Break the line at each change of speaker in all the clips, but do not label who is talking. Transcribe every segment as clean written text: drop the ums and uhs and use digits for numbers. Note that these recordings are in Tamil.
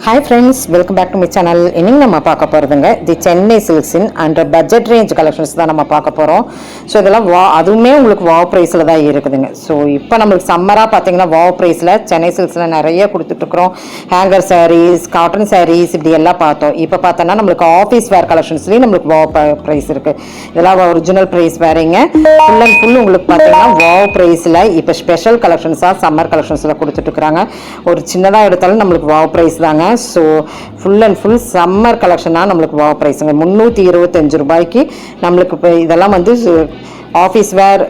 Hi friends, welcome back to my channel. இன்னைக்கு நம்ம பார்க்க போறதுங்க தி சென்னை சில்க்ஸின் அண்ட் பட்ஜெட் ரேஞ்ச் கலெக்ஷன்ஸ் தான் நம்ம பார்க்க போறோம். ஸோ இதெல்லாம் அதுவுமே உங்களுக்கு வாவ் ப்ரைஸில் தான் இருக்குதுங்க. ஸோ இப்போ நம்மளுக்கு சம்மராக பார்த்தீங்கன்னா வாவ் ப்ரைஸில் சென்னை சில்க்ஸில் நிறைய கொடுத்துட்ருக்குறோம். ஹேங்கர் சாரீஸ், காட்டன் சாரீஸ் இப்படி எல்லாம் பார்த்தோம். இப்போ பார்த்தோன்னா நம்மளுக்கு ஆஃபீஸ் வேர் கலெக்ஷன்ஸ்லேயும் நம்மளுக்கு வாவ் ப்ரைஸ் இருக்குது. இதெல்லாம் ஒரிஜினல் ப்ரைஸ் வேறீங்க. ஃபுல் அண்ட் ஃபுல் உங்களுக்கு பார்த்தீங்கன்னா வாவ் ப்ரைஸில் இப்போ ஸ்பெஷல் கலெக்ஷன்ஸாக சம்மர் கலெக்ஷன்ஸில் கொடுத்துட்ருக்குறாங்க. ஒரு சின்னதாக எடுத்தாலும் நம்மளுக்கு வாவ் ப்ரைஸ் தாங்க. So full and full summer கலெக்ஷனாக நம்மளுக்கு வாவ் ப்ரைஸுங்க. 325 ரூபாய்க்கு நம்மளுக்கு இப்போ இதெல்லாம் வந்து office wear,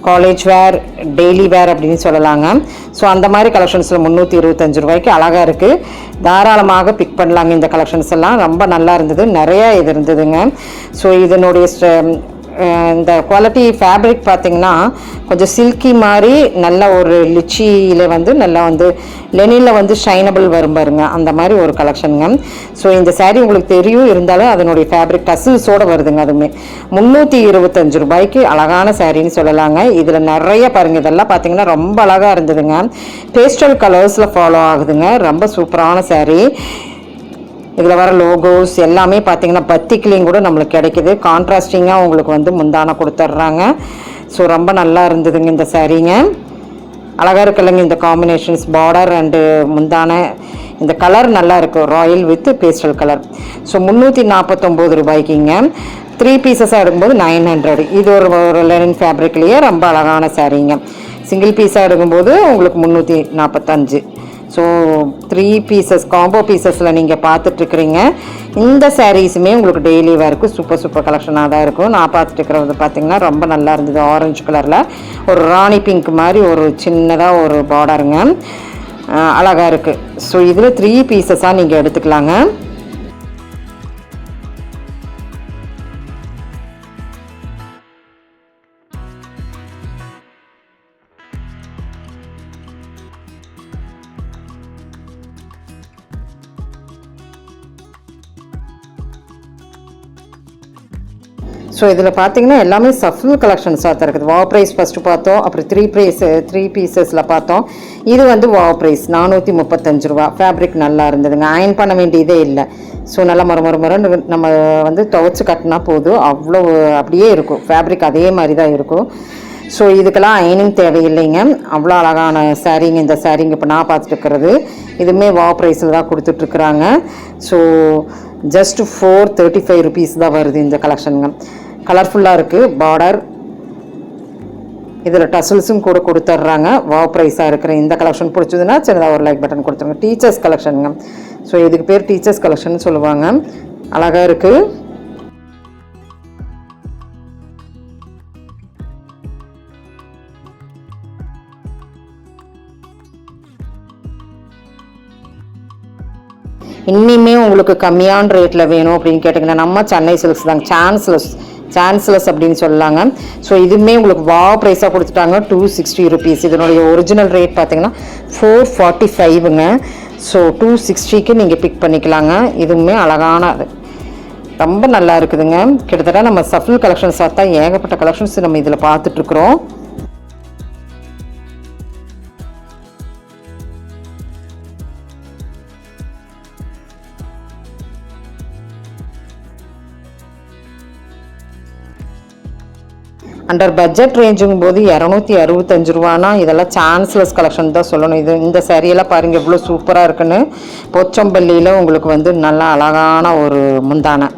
college wear, daily wear அப்படின்னு சொல்லலாங்க. ஸோ அந்த மாதிரி கலெக்ஷன்ஸில் 325 ரூபாய்க்கு அழகாக இருக்குது. தாராளமாக பிக் பண்ணலாங்க. இந்த கலெக்ஷன்ஸ் எல்லாம் ரொம்ப நல்லா இருந்தது, நிறையா இது இருந்ததுங்க. ஸோ இதனுடைய இந்த குவாலிட்டி ஃபேப்ரிக் பார்த்திங்கன்னா கொஞ்சம் சில்கி மாதிரி நல்ல ஒரு லிச்சியில் வந்து நல்லா வந்து லெனினில் வந்து ஷைனபிள் வரும் பாருங்க, அந்த மாதிரி ஒரு கலெக்ஷனுங்க. ஸோ இந்த சாரீ உங்களுக்கு தெரியும், இருந்தாலும் அதனுடைய ஃபேப்ரிக் டசில்ஸோடு வருதுங்க. அதுவுமே 325 ரூபாய்க்கு அழகான சாரின்னு சொல்லலாங்க. இதில் நிறைய பாருங்கள், இதெல்லாம் பார்த்திங்கன்னா ரொம்ப அழகாக இருந்ததுங்க. பேஸ்டல் கலர்ஸில் ஃபாலோ ஆகுதுங்க. ரொம்ப சூப்பரான சாரீ. இதில் வர லோகோஸ் எல்லாமே பார்த்தீங்கன்னா பத்திக்கிலையும் கூட நம்மளுக்கு கிடைக்கிது. கான்ட்ராஸ்டிங்காக உங்களுக்கு வந்து முந்தான கொடுத்துட்றாங்க. ஸோ ரொம்ப நல்லா இருந்ததுங்க இந்த சாரீங்க. அழகாக இருக்குல்லங்க இந்த காம்பினேஷன்ஸ், பார்டர் அண்டு முந்தான. இந்த கலர் நல்லா இருக்கும், Royal with pastel colour. So 349 ரூபாய்க்குங்க. 3 பீசஸாக எடுக்கும்போது 900. இது ஒரு லெனின் ஃபேப்ரிக்லேயே ரொம்ப அழகான சாரீங்க. சிங்கிள் பீஸாக எடுக்கும்போது உங்களுக்கு 345. ஸோ 3 பீசஸ் காம்போ பீசஸில் நீங்கள் பார்த்துட்ருக்குறீங்க. இந்த சாரீஸுமே உங்களுக்கு டெய்லி வேருக்கு சூப்பர் கலெக்ஷனாக தான் இருக்கும். நான் பார்த்துட்டுருக்கிறது பார்த்திங்கன்னா ரொம்ப நல்லா இருந்தது. ஆரஞ்சு கலரில் ஒரு ராணி பிங்க் மாதிரி ஒரு சின்னதாக ஒரு பார்டருங்க, அழகாக இருக்குது. ஸோ இதில் 3 பீசஸாக நீங்கள் எடுத்துக்கலாங்க. ஸோ இதில் பார்த்தீங்கன்னா எல்லாமே சஃபில் கலெக்ஷன்ஸாக தான் இருக்குது. வாவ் ப்ரைஸ் ஃபஸ்ட்டு பார்த்தோம், அப்புறம் 3 பீசஸில் பார்த்தோம். இது வந்து வாவ் ப்ரைஸ் 435 ரூபா. ஃபேப்ரிக் நல்லா இருந்ததுங்க. அயன் பண்ண வேண்டியதே இல்லை. ஸோ நல்லா மரன்னு நம்ம வந்து துவைச்சி கட்டினா போதும், அவ்வளோ அப்படியே இருக்கும். ஃபேப்ரிக் அதே மாதிரி தான் இருக்கும். ஸோ இதுக்கெல்லாம் அயனிங் தேவையில்லைங்க. அவ்வளோ அழகான சாரீங்க இந்த சாரீங்க. இப்போ நான் பார்த்துட்டு இருக்கிறது இதுவுமே வாவ் ப்ரைஸில் தான் கொடுத்துட்ருக்குறாங்க. ஸோ ஜஸ்ட் 435 ருபீஸ் தான் வருது இந்த கலெக்ஷனுங்க. கலர்ஃபுல்லாக இருக்குது பார்டர். இதில் டசல்ஸும் கூட கொடுத்துட்றாங்க. வாவ் ப்ரைஸாக இருக்கிற இந்த கலெக்ஷன் பிடிச்சதுன்னா சின்னதாக ஒரு லைக் பட்டன் கொடுத்துருங்க. டீச்சர்ஸ் கலெக்ஷனுங்க. ஸோ இதுக்கு பேர் டீச்சர்ஸ் கலெக்ஷன் சொல்லுவாங்க. அழகாக இருக்குது. இன்னிமே உங்களுக்கு கம்மியான ரேட்டில் வேணும் அப்படின்னு கேட்டிங்கன்னா நம்ம சென்னை சில்க்ஸ் தாங்க. சான்ஸ்லஸ் அப்படின்னு சொல்லலாங்க. ஸோ இதுவுமே உங்களுக்கு வாவ் ப்ரைஸாக கொடுத்துட்டாங்க. 260 ருபீஸ். இதனுடைய ஒரிஜினல் ரேட் பார்த்தீங்கன்னா 445ங்க. ஸோ 260க்கு நீங்கள் பிக் பண்ணிக்கலாங்க. இதுவுமே அழகான ரொம்ப நல்லா இருக்குதுங்க. கிட்டத்தட்ட நம்ம சஃபில் கலெக்ஷன்ஸ் பார்த்தா ஏகப்பட்ட கலெக்ஷன்ஸ் நம்ம இதில் பார்த்துட்ருக்குறோம். அண்டர் பட்ஜெட் ரேஞ்சுங்கும் போது 265 ரூபானா இதெல்லாம் சான்ஸ்லெஸ் கலெக்ஷன் தான் சொல்லணும். இந்த சாரியெல்லாம் பாருங்கள் எவ்வளோ சூப்பராக இருக்குன்னு. போச்சம்பள்ளியில் உங்களுக்கு வந்து நல்லா அழகான ஒரு முந்தானை.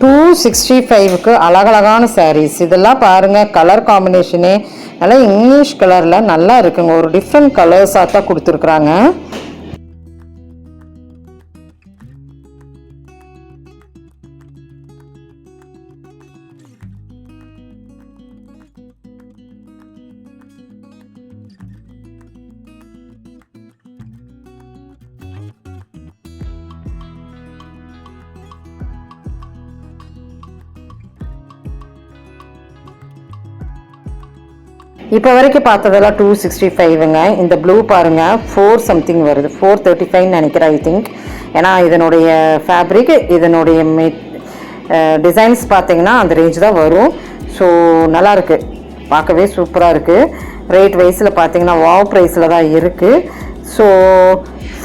265க்கு அழகழகான சாரீஸ். இதெல்லாம் பாருங்கள், கலர் காம்பினேஷனே நல்லா இங்கிலீஷ் கலரில் நல்லா இருக்குங்க. ஒரு டிஃப்ரெண்ட் கலர்ஸாக தான் கொடுத்துருக்குறாங்க. இப்போ வரைக்கும் பார்த்ததெல்லாம் 265ங்க. இந்த ப்ளூ பாருங்கள் 4 சம்திங் வருது, 435 நினைக்கிறேன் ஐ திங்க். ஏன்னா இதனுடைய ஃபேப்ரிக், இதனுடைய டிசைன்ஸ் பார்த்தீங்கன்னா அந்த ரேஞ்ச் தான் வரும். ஸோ நல்லாயிருக்கு, பார்க்கவே சூப்பராக இருக்குது. ரேட் வைஸில் பார்த்தீங்கன்னா வாவ் ப்ரைஸில் தான் இருக்குது. ஸோ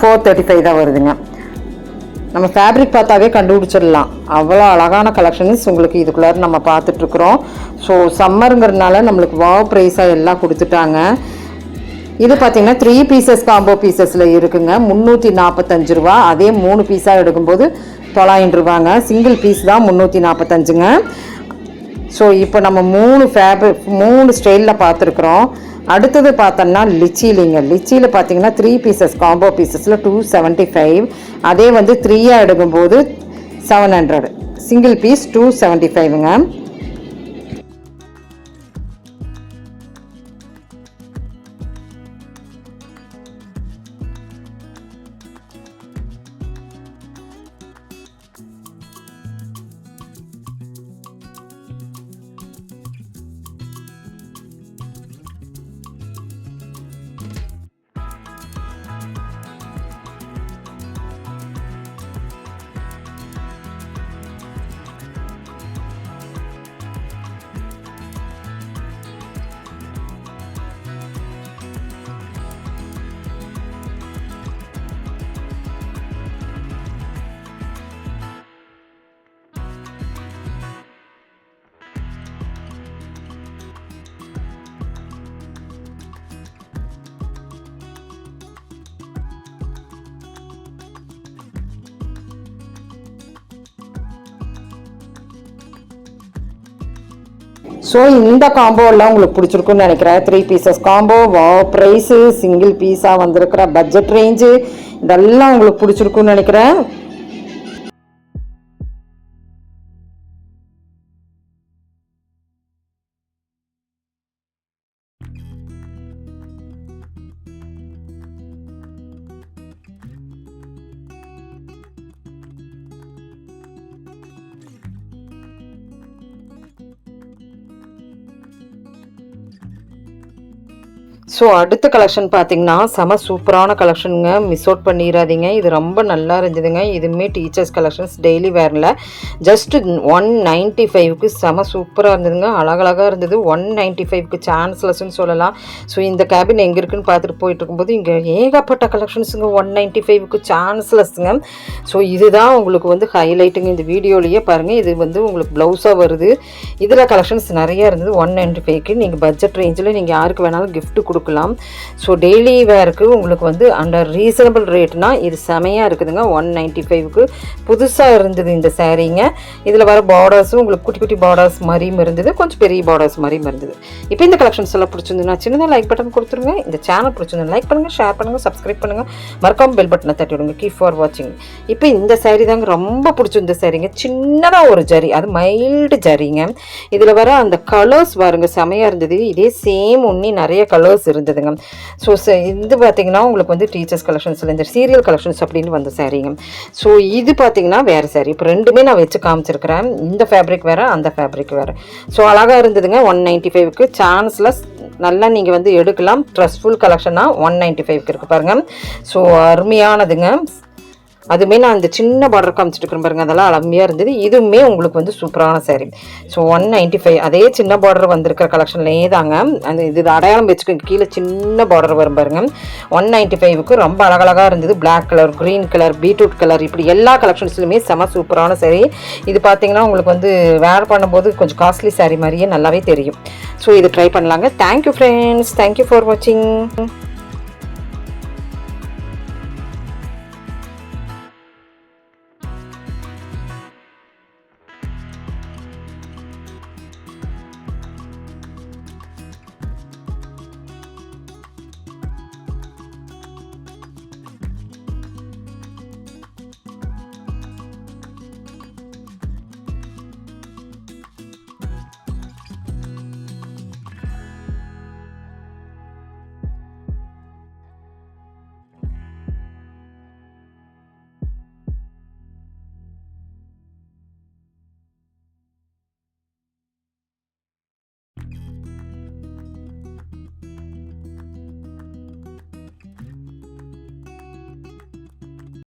435 தான் வருதுங்க. நம்ம ஃபேப்ரிக் பார்த்தாவே கண்டுபிடிச்சிடலாம், அவ்வளோ அழகான கலெக்ஷன்ஸ் உங்களுக்கு இதுக்குள்ளார நம்ம பார்த்துட்ருக்குறோம். ஸோ சம்மருங்கிறதுனால நம்மளுக்கு வாவ் ப்ரைஸாக எல்லாம் கொடுத்துட்டாங்க. இது பார்த்திங்கன்னா 3 பீசஸ் காம்போ பீசஸில் இருக்குங்க, 345 ரூபா. அதே 3 பீஸாக எடுக்கும்போது 900 ரூபாங்க. சிங்கிள் பீஸ் தான் 345ங்க. ஸோ இப்போ நம்ம 3 ஸ்டைலில் பார்த்துருக்குறோம். அடுத்தது பார்த்தோம்னா லிச்சிலிங்க. லிச்சியில் பார்த்தீங்கன்னா 3 பீசஸ் காம்போ பீசஸில் 275. அதே வந்து 3ஆக எடுக்கும்போது 700. Single piece 275ங்க. ஸோ இந்த காம்போலாம் உங்களுக்கு பிடிச்சிருக்குன்னு நினைக்கிறேன். 3 pieces combo, wow price, single பீஸாக வந்திருக்கிற பட்ஜெட் ரேஞ்சு, இதெல்லாம் உங்களுக்கு பிடிச்சிருக்குன்னு நினைக்கிறேன். ஸோ அடுத்த கலெக்ஷன் பார்த்தீங்கன்னா செம சூப்பரான கலெக்ஷனுங்க, மிஸ் அவுட் பண்ணிடாதீங்க. இது ரொம்ப நல்லா இருந்ததுங்க. இதுவுமே டீச்சர்ஸ் கலெக்ஷன்ஸ் டெய்லி வேரில் ஜஸ்ட் 195க்கு செம சூப்பராக இருந்ததுங்க. அழகழகாக இருந்தது. 195க்கு சான்ஸ்லெஸ்ன்னு சொல்லலாம். ஸோ இந்த கேபின் எங்கே இருக்குன்னு பார்த்துட்டு போயிட்டு இருக்கும்போது இங்கே ஏகப்பட்ட கலெக்ஷன்ஸுங்க 195க்கு சான்ஸ்லெஸ்ங்க. ஸோ இதுதான் உங்களுக்கு வந்து ஹைலைட்டுங்க இந்த வீடியோலேயே பாருங்கள். இது வந்து உங்களுக்கு ப்ளவுஸாக வருது. இதில் கலெக்ஷன்ஸ் நிறையா இருந்தது. 195க்கு நீங்கள் பட்ஜெட் ரேஞ்சில் நீங்கள் யாருக்கு வேணாலும் கிஃப்ட் கொடுக்கலாம். ஸோ டெய்லி வேருக்கு உங்களுக்கு வந்து அண்டர் ரீசனபிள் ரேட்னா இது செமையாக இருக்குதுங்க. 195க்கு புதுசாக இருந்தது இந்த சாரீங்க. இதில் வர பார்டர்ஸும் உங்களுக்கு குட்டி குட்டி பார்டர்ஸ் மாதிரியும் இருந்தது, கொஞ்சம் பெரிய பார்டர்ஸ் மாதிரியும் இருந்தது. இப்போ இந்த கலெக்ஷன்ஸ் எல்லாம் பிடிச்சிருந்துன்னா சின்னதாக லைக் பட்டன் கொடுத்துருங்க. இந்த சேனல் பிடிச்சிருந்தா லைக் பண்ணுங்கள், ஷேர் பண்ணுங்கள், சப்ஸ்கிரைப் பண்ணுங்கள், மறக்காம பெல் பட்டனை தட்டி விடுங்க. கீப் ஃபார் வாட்சிங். இப்போ இந்த சாரீ தாங்க ரொம்ப பிடிச்சிருந்த சாரீங்க. சின்னதாக ஒரு ஜரி, அது மைல்டு ஜரிங்க. இதில் வர அந்த கலர்ஸ் பாருங்க செமையாக இருந்தது. இதே சேம் உன்னி நிறைய கலர்ஸ் இருந்ததுங்க. ஸோ இது பார்த்தீங்கன்னா உங்களுக்கு வந்து டீச்சர்ஸ் கலெக்ஷன்ஸில் இந்த சீரியல் கலெக்ஷன்ஸ் அப்படின்னு வந்த சாரீங்க. ஸோ இது பார்த்தீங்கன்னா வேறு சாரீ. இப்போ ரெண்டுமே நான் வச்சு காமிச்சிருக்கிறேன். இந்த ஃபேப்ரிக் வேறு, அந்த ஃபேப்ரிக் வேறு. ஸோ அழகாக இருந்ததுங்க. 195க்கு சான்ஸ்லெஸ், நல்லா நீங்கள் வந்து எடுக்கலாம். ட்ரெஸ்ஃபுல் கலெக்ஷனாக 195க்கு இருக்குது பாருங்கள். ஸோ அருமையானதுங்க. அதுவுமே நான் இந்த சின்ன பார்டர் காமிச்சிட்டு இருக்கிறேன் பாருங்கள், அதெல்லாம் அருமையாக இருந்தது. இதுவுமே உங்களுக்கு வந்து சூப்பரான சாரீ. ஸோ 195 அதே சின்ன பார்டர் வந்திருக்கிற கலெக்ஷன்லேயே தாங்க. அந்த இது அடையாளம் வச்சுக்க கீழே சின்ன பார்டர் வரும் பாருங்க. 195க்கு ரொம்ப அழகழகாக இருந்தது. Black colour, green colour, beetroot colour, இப்படி எல்லா கலெக்ஷன்ஸ்லையுமே செம சூப்பரான சாரீ. இது பார்த்தீங்கன்னா உங்களுக்கு வந்து வேர் பண்ணும்போது கொஞ்சம் காஸ்ட்லி சாரீ மாதிரியே நல்லாவே தெரியும். ஸோ இது ட்ரை பண்ணலாங்க. தேங்க்யூ ஃப்ரெண்ட்ஸ், தேங்க்யூ ஃபார் வாட்சிங்.